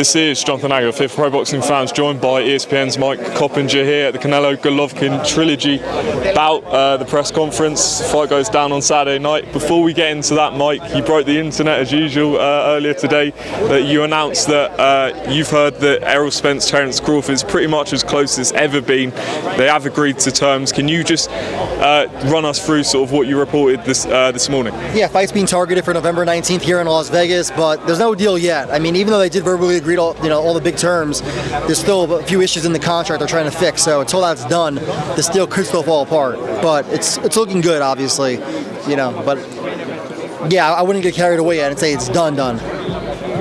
This is Jonathan Agger, fifth Pro Boxing Fans, joined by ESPN's Mike Coppinger here at the Canelo Golovkin trilogy bout, the press conference. Fight goes down on Saturday night. Before we get into that, Mike, you broke the internet as usual earlier today. That you announced that you've heard that Errol Spence, Terence Crawford is pretty much as close as ever been. They have agreed to terms. Can you just run us through sort of what you reported this morning? Yeah, fight's being targeted for November 19th here in Las Vegas, but there's no deal yet. I mean, even though they did verbally agree to all the big terms, there's still a few issues in the contract they're trying to fix. So until that's done, this deal could still fall apart. But it's looking good, obviously, But yeah, I wouldn't get carried away yet and say it's done.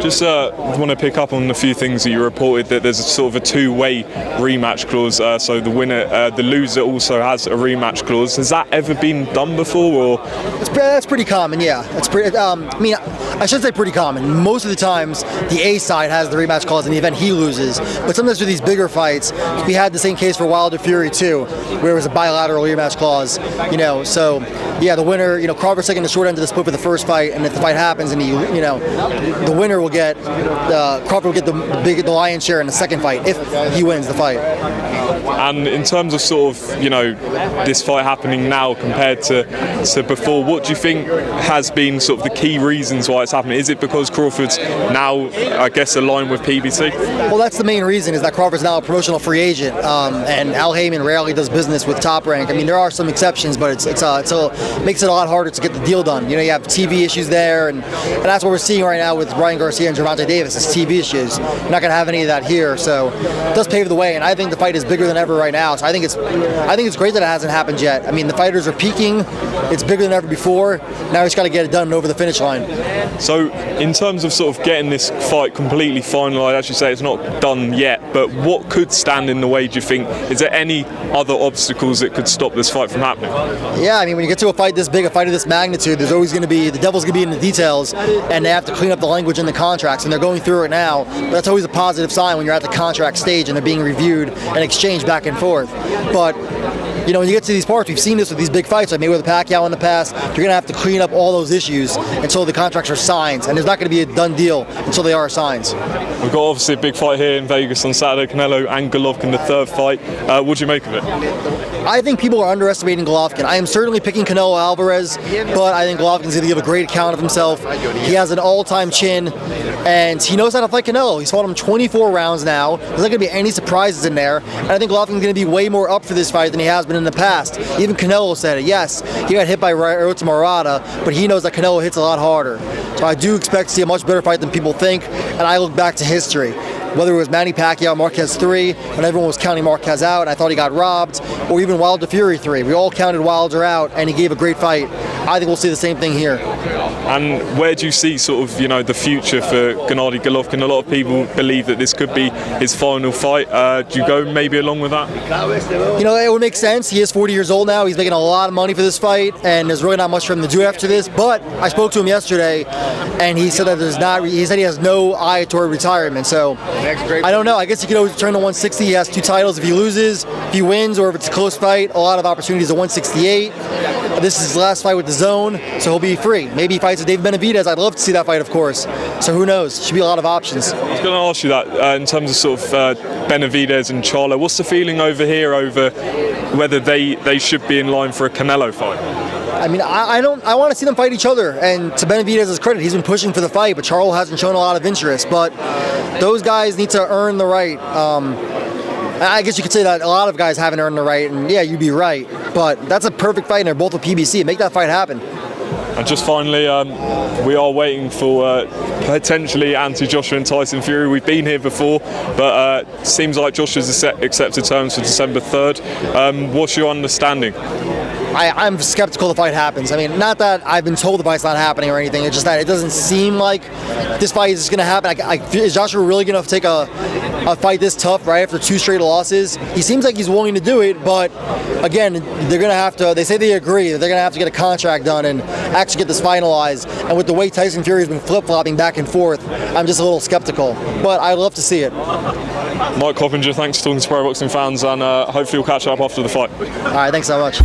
Just want to pick up on a few things that you reported, that there's a sort of a two-way rematch clause. So the loser also has a rematch clause. Has that ever been done before, or? That's pretty common, yeah. It's pretty. I should say pretty common. Most of the times, the A side has the rematch clause in the event he loses. But sometimes with these bigger fights, we had the same case for Wilder Fury too, where it was a bilateral rematch clause. So yeah, the winner, Crawford's taking the short end of the split for the first fight, and if the fight happens and the winner will get Crawford will get the lion's share in the second fight if he wins the fight. And in terms of sort of this fight happening now compared to before, what do you think has been sort of the key reasons why it's happening? Is it because Crawford's now, I guess, aligned with PBC? Well, that's the main reason, is that Crawford's now a promotional free agent, and Al Heyman rarely does business with Top Rank. I mean, there are some exceptions, but it makes it a lot harder to get the deal done. You have TV issues there, and that's what we're seeing right now with Ryan Garcia and Gervonta Davis. It's TV issues. You're not going to have any of that here, so it does pave the way. And I think the fight is bigger than ever right now. So I think it's great that it hasn't happened yet. I mean, the fighters are peaking. It's bigger than ever before. Now he's got to get it done and over the finish line. So in terms of sort of getting this fight completely finalised, as you say, it's not done yet, but what could stand in the way, do you think? Is there any other obstacles that could stop this fight from happening? Yeah, I mean, when you get to a fight this big, a fight of this magnitude, there's always going to be, the devil's going to be in the details, and they have to clean up the language in the contracts, and they're going through it now. But that's always a positive sign when you're at the contract stage and they're being reviewed and exchanged back and forth. But when you get to these parts, we've seen this with these big fights like Mayweather Pacquiao in the past. You're going to have to clean up all those issues until the contracts are signed, and there's not going to be a done deal until they are signed. We've got obviously a big fight here in Vegas on Saturday, Canelo and Golovkin III fight. What do you make of it? I think people are underestimating Golovkin. I am certainly picking Canelo Alvarez, but I think Golovkin's going to give a great account of himself. He has an all-time chin, and he knows how to fight Canelo. He's fought him 24 rounds now. There's not going to be any surprises in there, and I think Golovkin's going to be way more up for this fight than he has been in the past. Even Canelo said it. Yes, he got hit by Rota Morata, but he knows that Canelo hits a lot harder. So I do expect to see a much better fight than people think, and I look back to history. Whether it was Manny Pacquiao, Marquez 3, when everyone was counting Marquez out and I thought he got robbed, or even Wilder Fury 3. We all counted Wilder out and he gave a great fight. I think we'll see the same thing here. And where do you see sort of, the future for Gennady Golovkin? A lot of people believe that this could be his final fight. Do you go maybe along with that? It would make sense. He is 40 years old now. He's making a lot of money for this fight, and there's really not much for him to do after this. But I spoke to him yesterday, and he said that he said he has no eye toward retirement. So I don't know. I guess he could always return to 160. He has 2 titles. If he loses, if he wins, or if it's a close fight, a lot of opportunities at 168. This is his last fight with the Zone, so he'll be free. Maybe he fights with David Benavidez. I'd love to see that fight, of course. So who knows? Should be a lot of options. I was going to ask you that in terms of sort of Benavidez and Charlo. What's the feeling over here over whether they should be in line for a Canelo fight? I mean, I want to see them fight each other. And to Benavidez's credit, he's been pushing for the fight, but Charlo hasn't shown a lot of interest. But those guys need to earn the right. I guess you could say that a lot of guys haven't earned the right, and yeah, you'd be right. But that's a perfect fight, and they're both with PBC. Make that fight happen. And just finally, we are waiting for potentially anti-Joshua and Tyson Fury. We've been here before, but seems like Joshua's accepted terms for December 3rd. What's your understanding? I'm skeptical the fight happens. I mean, not that I've been told the fight's not happening or anything. It's just that it doesn't seem like this fight is going to happen. Is Joshua really going to take a fight this tough right after 2 straight losses? He seems like he's willing to do it, but again, they're going to have to. They say they agree that they're going to have to get a contract done and actually get this finalized. And with the way Tyson Fury has been flip-flopping back and forth, I'm just a little skeptical. But I'd love to see it. Mike Coppinger, thanks for talking to Pro Boxing Fans, and hopefully we'll catch up after the fight. All right, thanks so much.